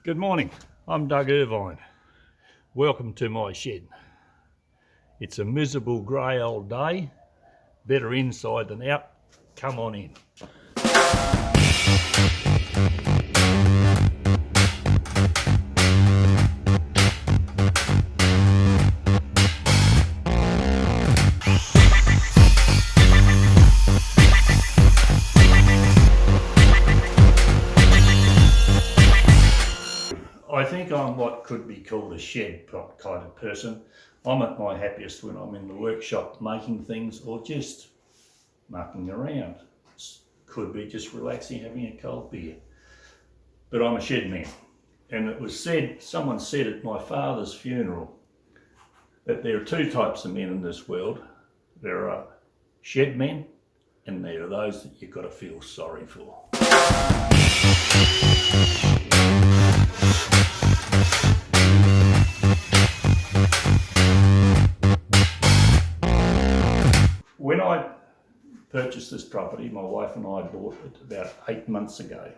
Good morning, I'm Doug Irvine. Welcome to my shed. It's a miserable grey old day, better inside than out. Come on in. I think I'm what could be called a shed kind of person. I'm at my happiest when I'm in the workshop making things or just mucking around. Could be just relaxing, having a cold beer. But I'm a shed man. And it was said, someone said at my father's funeral, that there are two types of men in this world. There are shed men and there are those that you've got to feel sorry for. When I purchased this property, my wife and I bought it about 8 months ago.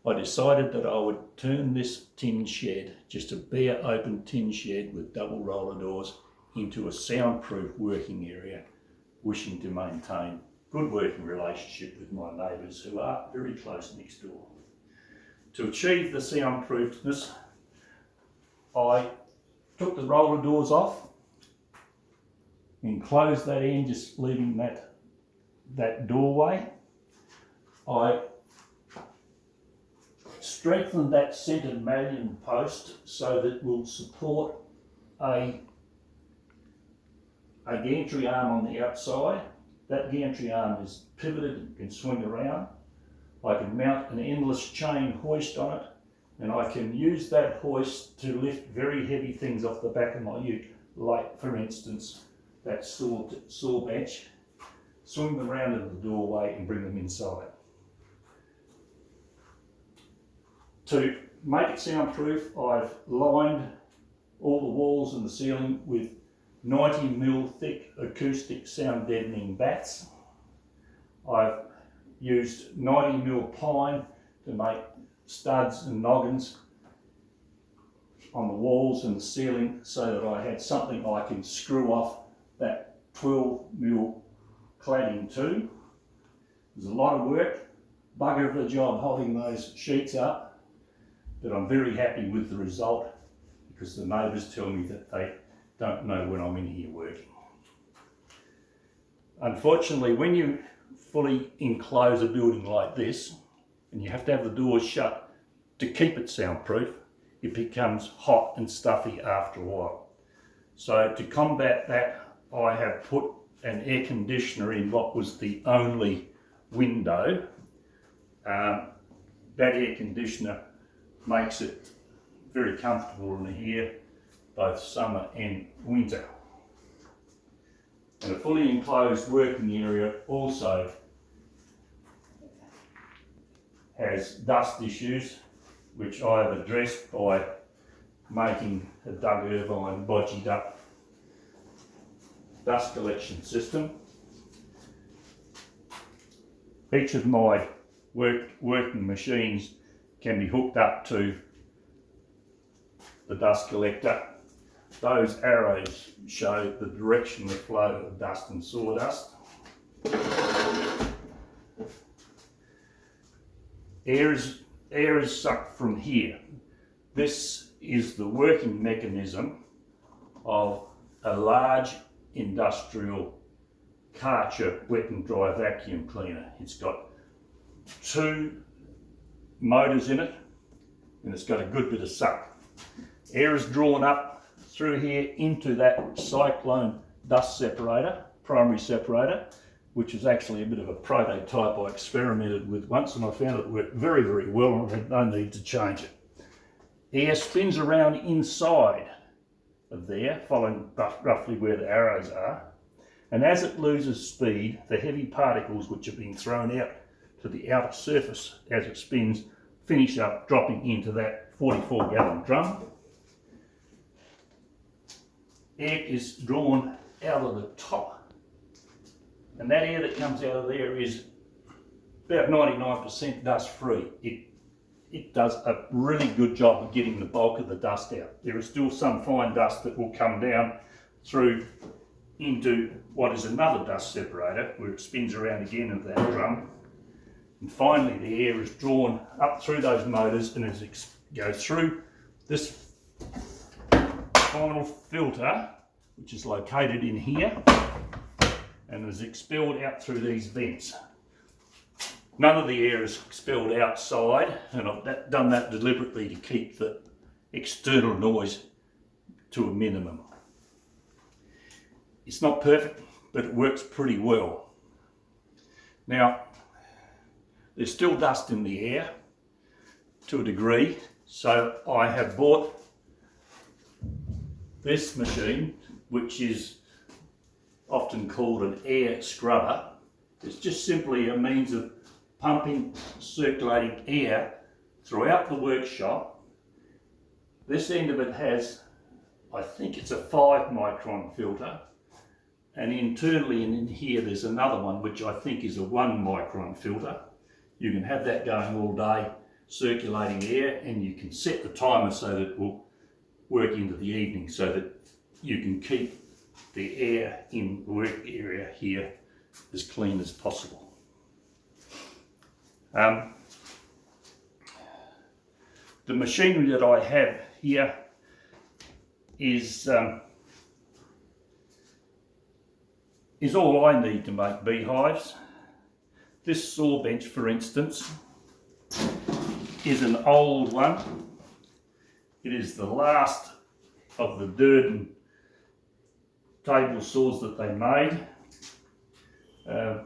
I decided that I would turn this tin shed, just a bare open tin shed with double roller doors, into a soundproof working area, wishing to maintain good working relationship with my neighbours who are very close next door. To achieve the soundproofness, I took the roller doors off, enclosed that end, just leaving that doorway. I strengthened that centred mullion post so that it will support a gantry arm on the outside. That gantry arm is pivoted and can swing around. I can mount an endless chain hoist on it, and I can use that hoist to lift very heavy things off the back of my ute, like for instance that saw bench, swing them around into the doorway and bring them inside. To make it soundproof, I've lined all the walls and the ceiling with 90mm thick acoustic sound deadening bats. I've used 90mm pine to make studs and noggins on the walls and the ceiling so that I had something I can screw off that 12mm cladding to. There's a lot of work, bugger of a job holding those sheets up, but I'm very happy with the result because the neighbours tell me that they don't know when I'm in here working. Unfortunately, when you fully enclose a building like this, and you have to have the doors shut to keep it soundproof, it becomes hot and stuffy after a while. So to combat that, I have put an air conditioner in what was the only window. That air conditioner makes it very comfortable in here, both summer and winter. And a fully enclosed working area also has dust issues, which I have addressed by making a Doug Irvine bodged up dust collection system. Each of my working machines can be hooked up to the dust collector. Those arrows show the direction of flow of dust and sawdust. Air is sucked from here. This is the working mechanism of a large industrial Karcher wet and dry vacuum cleaner. It's got 2 motors in it and it's got a good bit of suck. Air is drawn up through here into that cyclone dust separator, primary separator, which is actually a bit of a prototype I experimented with once and I found it worked very, very well and I had no need to change it. Air spins around inside of there, following roughly where the arrows are, and as it loses speed, the heavy particles which have been thrown out to the outer surface as it spins finish up dropping into that 44-gallon drum. Air is drawn out of the top, and that air that comes out of there is about 99% dust free. it does a really good job of getting the bulk of the dust out. There is still some fine dust that will come down through into what is another dust separator, where it spins around again in that drum. And finally the air is drawn up through those motors and goes through this final filter, which is located in here, and is expelled out through these vents. None of the air is expelled outside, and I've done that deliberately to keep the external noise to a minimum. It's not perfect, but it works pretty well. Now, there's still dust in the air to a degree, so I have bought this machine, which is often called an air scrubber. It's just simply a means of pumping circulating air throughout the workshop. This end of it has, I think it's a 5 micron filter, and internally in here there's another one which I think is a 1 micron filter. You can have that going all day, circulating air, and you can set the timer so that it will work into the evening, so that you can keep the air in the work area here as clean as possible. The machinery that I have here is all I need to make beehives. This saw bench, for instance, is an old one. It is the last of the Durden table saws that they made.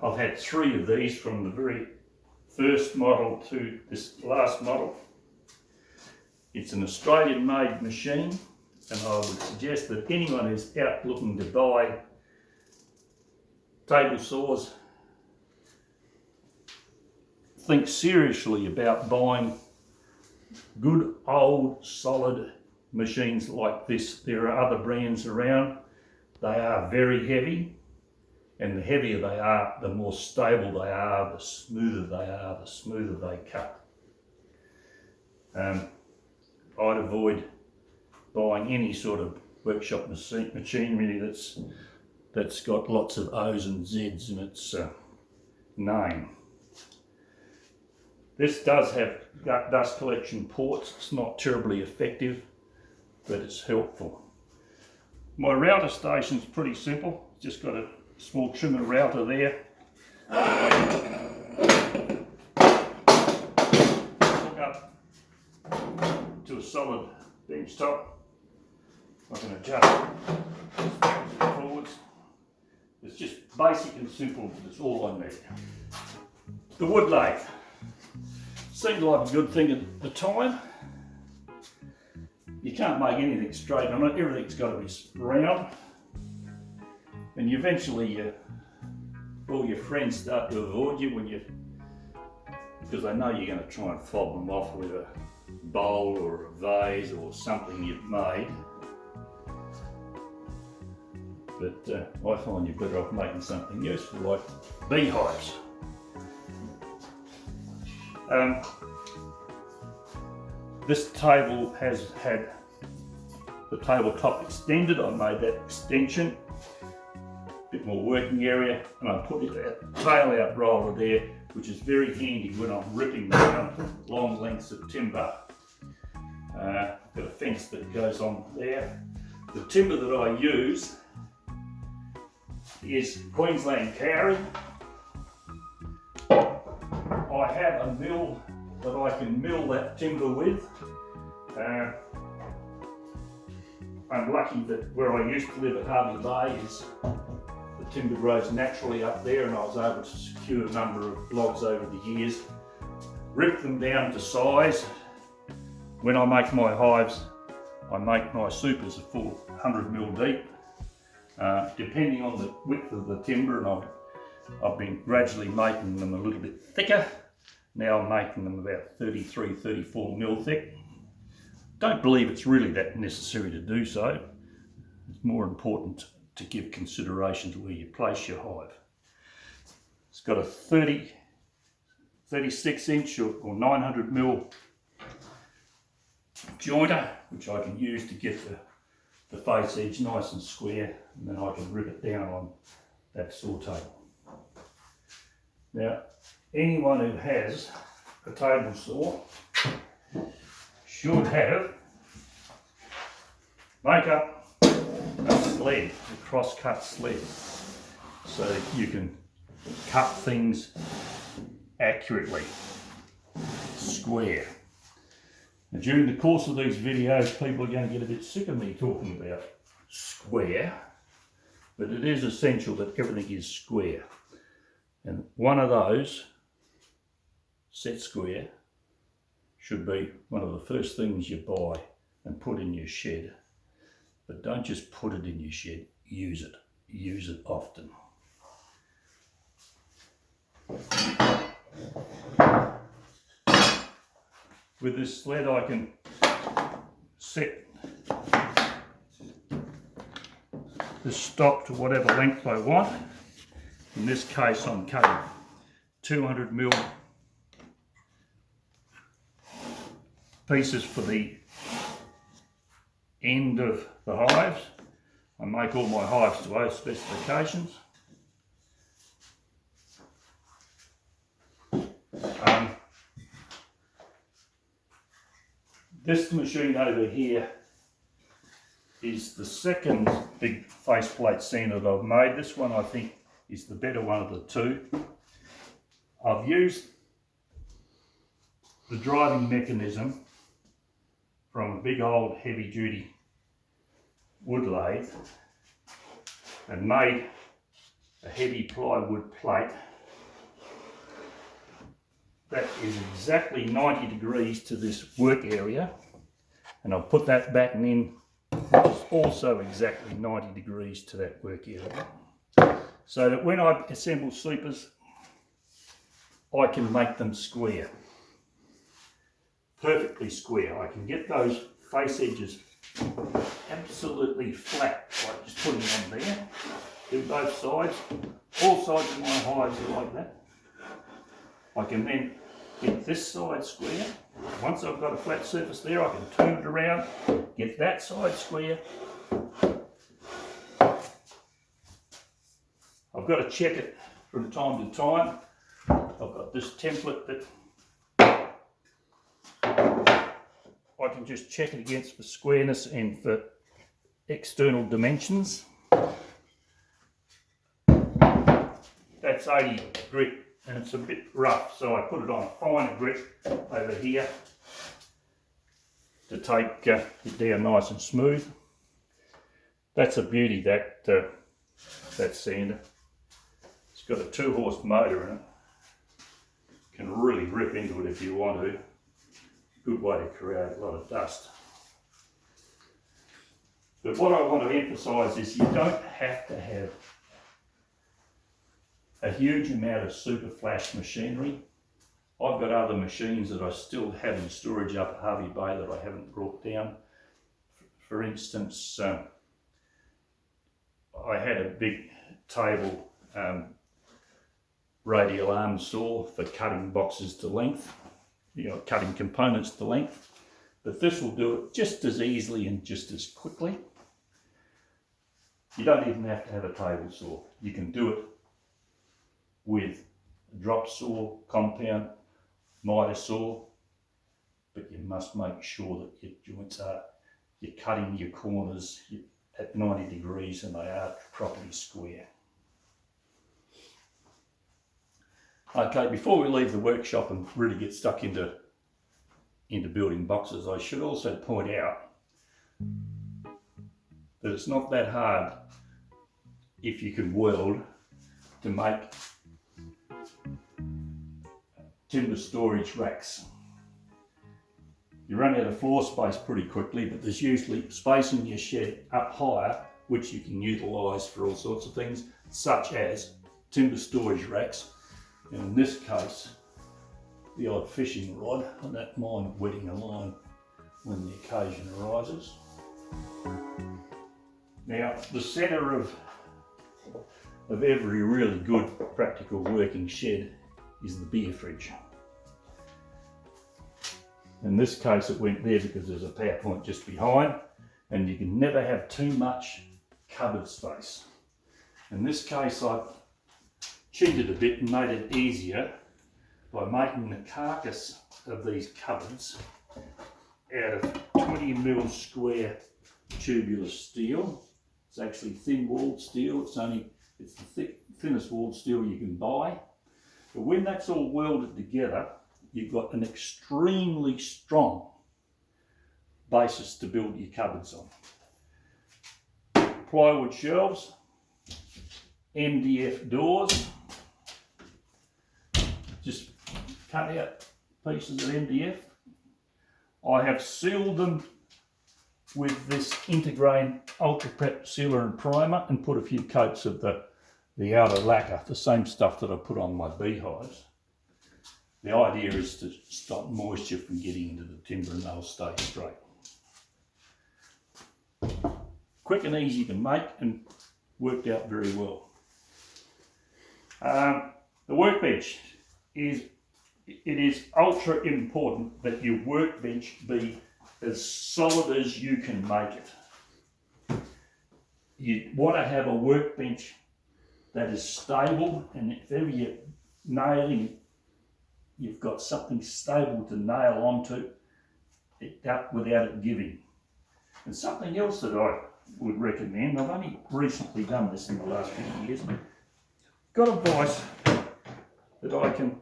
I've had 3 of these from the very first model to this last model. It's an Australian made machine, and I would suggest that anyone who's out looking to buy table saws think seriously about buying good old solid machines like this. There are other brands around. They are very heavy, and the heavier they are, the more stable they are, the smoother they are, the smoother they cut. I'd avoid buying any sort of workshop machinery that's got lots of O's and Z's in its name. This does have dust collection ports. It's not terribly effective, but it's helpful. My router station's pretty simple. Just got a small trimmer router there. Hook up to a solid bench top. I can adjust it backwards and forwards. It's just basic and simple, but it's all I need. The wood lathe. Seemed like a good thing at the time. You can't make anything straight on it. Everything's got to be round. And eventually all your friends start to avoid you because they know you're going to try and fob them off with a bowl or a vase or something you've made. But I find you're better off making something useful, like beehives. This table has had the tabletop extended. I made that extension, a bit more working area, and I put a tail out roller there, which is very handy when I'm ripping down long lengths of timber. Got a fence that goes on there. The timber that I use is Queensland kauri. I have a mill that I can mill that timber with. I'm lucky that where I used to live at Harvey Bay is the timber grows naturally up there, and I was able to secure a number of logs over the years, rip them down to size. When I make my hives, I make my supers a full 100mm deep, depending on the width of the timber, and I've been gradually making them a little bit thicker. Now I'm making them about 33-34mm thick. Don't believe it's really that necessary to do so. It's more important to give consideration to where you place your hive. It's got a 36 inch or 900mm jointer, which I can use to get the face edge nice and square, and then I can rip it down on that saw table. Now, anyone who has a table saw should make up a sled, a cross-cut sled, so that you can cut things accurately, square. Now, during the course of these videos, people are going to get a bit sick of me talking about square, but it is essential that everything is square. And one of those, set square, should be one of the first things you buy and put in your shed. But don't just put it in your shed, use it. Use it often. With this sled I can set the stop to whatever length I want. In this case I'm cutting 200mm pieces for the end of the hives. I make all my hives to those specifications. This machine over here is the second big faceplate sander that I've made. This one I think is the better one of the two. I've used the driving mechanism from a big old heavy duty wood lathe and made a heavy plywood plate that is exactly 90 degrees to this work area, and I'll put that batten in, which is also exactly 90 degrees to that work area, so that when I assemble sleepers I can make them square, perfectly square. I can get those face edges absolutely flat, like just putting them on there. Do both sides. All sides of my hives are like that. I can then get this side square. Once I've got a flat surface there, I can turn it around, get that side square. I've got to check it from time to time. I've got this template that I can just check it against for squareness and for external dimensions. That's 80 grit and it's a bit rough, so I put it on a finer grit over here to take it down nice and smooth. That's a beauty, that sander. It's got a 2-horse motor in it. Can really rip into it if you want to. Good way to create a lot of dust. But what I want to emphasise is you don't have to have a huge amount of super flash machinery. I've got other machines that I still have in storage up at Harvey Bay that I haven't brought down. For instance, I had a big table radial arm saw for cutting boxes to length, cutting components to length, but this will do it just as easily and just as quickly. You don't even have to have a table saw. You can do it with a drop saw, compound, miter saw, but you must make sure that your joints are, you're cutting your corners at 90 degrees and they are properly square. Okay, before we leave the workshop and really get stuck into building boxes, I should also point out that it's not that hard, if you can weld, to make timber storage racks. You run out of floor space pretty quickly, but there's usually space in your shed up higher which you can utilise for all sorts of things, such as timber storage racks. And in this case, the odd fishing rod. I don't mind wetting a line when the occasion arises. Now, the centre of every really good practical working shed is the beer fridge. In this case it went there because there's a power point just behind, and you can never have too much cupboard space. In this case I cheated a bit and made it easier by making the carcass of these cupboards out of 20mm square tubular steel. It's actually thin-walled steel. It's the thinnest walled steel you can buy. But when that's all welded together, you've got an extremely strong basis to build your cupboards on. Plywood shelves, MDF doors, just cut out pieces of MDF. I have sealed them with this Intergrain Ultra Prep sealer and primer and put a few coats of the outer lacquer, the same stuff that I put on my beehives. The idea is to stop moisture from getting into the timber and they'll stay straight. Quick and easy to make and worked out very well. The workbench it is ultra important that your workbench be as solid as you can make it. You want to have a workbench that is stable, and if ever you're nailing, you've got something stable to nail onto it without it giving. And something else that I would recommend, I've only recently done this in the last few years, got a vise that I can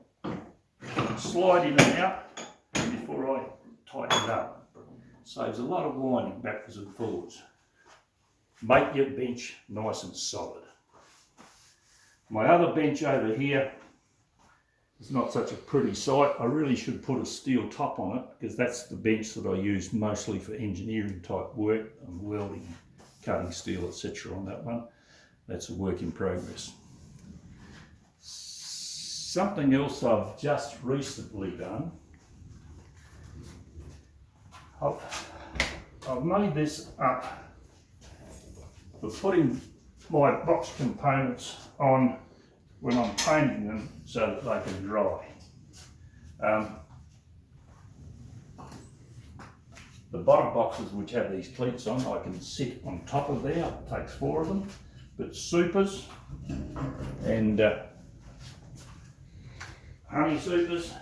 slide in and out before I tighten it up. Saves a lot of winding backwards and forwards. Make your bench nice and solid. My other bench over here is not such a pretty sight. I really should put a steel top on it because that's the bench that I use mostly for engineering type work. I'm welding, cutting steel, etc. on that one. That's a work in progress. Something else I've just recently done, I've made this up for putting my box components on when I'm painting them so that they can dry. The bottom boxes which have these cleats on, I can sit on top of there. It takes 4 of them, but supers and honey supers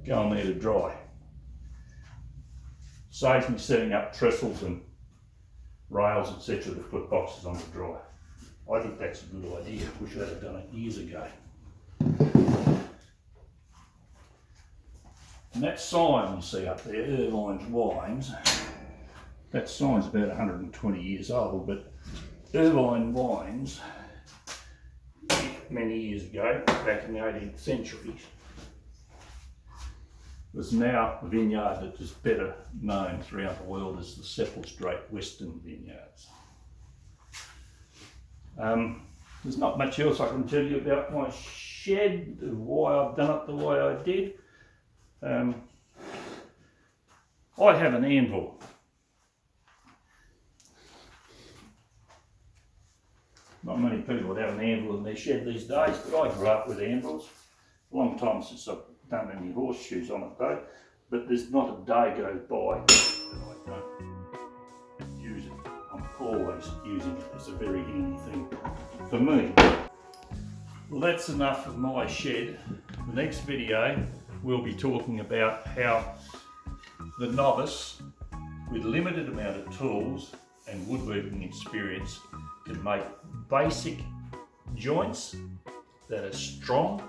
go on there to dry. Saves me setting up trestles and rails, etc. to put boxes on to dry. I think that's a good idea. Wish I'd have done it years ago. And that sign you see up there, Irvine's Wines, that sign's about 120 years old, but Irvine Wines, many years ago, back in the 18th century, was now a vineyard that is better known throughout the world as the Seppelstrate Western Vineyards. There's not much else I can tell you about my shed, why I've done it the way I did. I have an anvil. Not many people would have an anvil in their shed these days, but I grew up with anvils. A long time since I've done any horseshoes on it though, but there's not a day goes by that I don't use it. I'm always using it. It's a very handy thing for me. Well, that's enough of my shed. The next video we'll be talking about how the novice with limited amount of tools and woodworking experience can make basic joints that are strong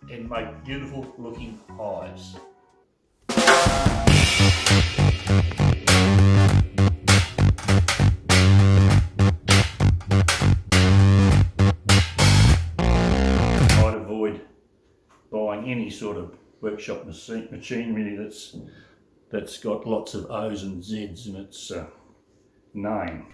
and make beautiful looking hives. I'd avoid buying any sort of workshop machinery that's got lots of O's and Z's in its name.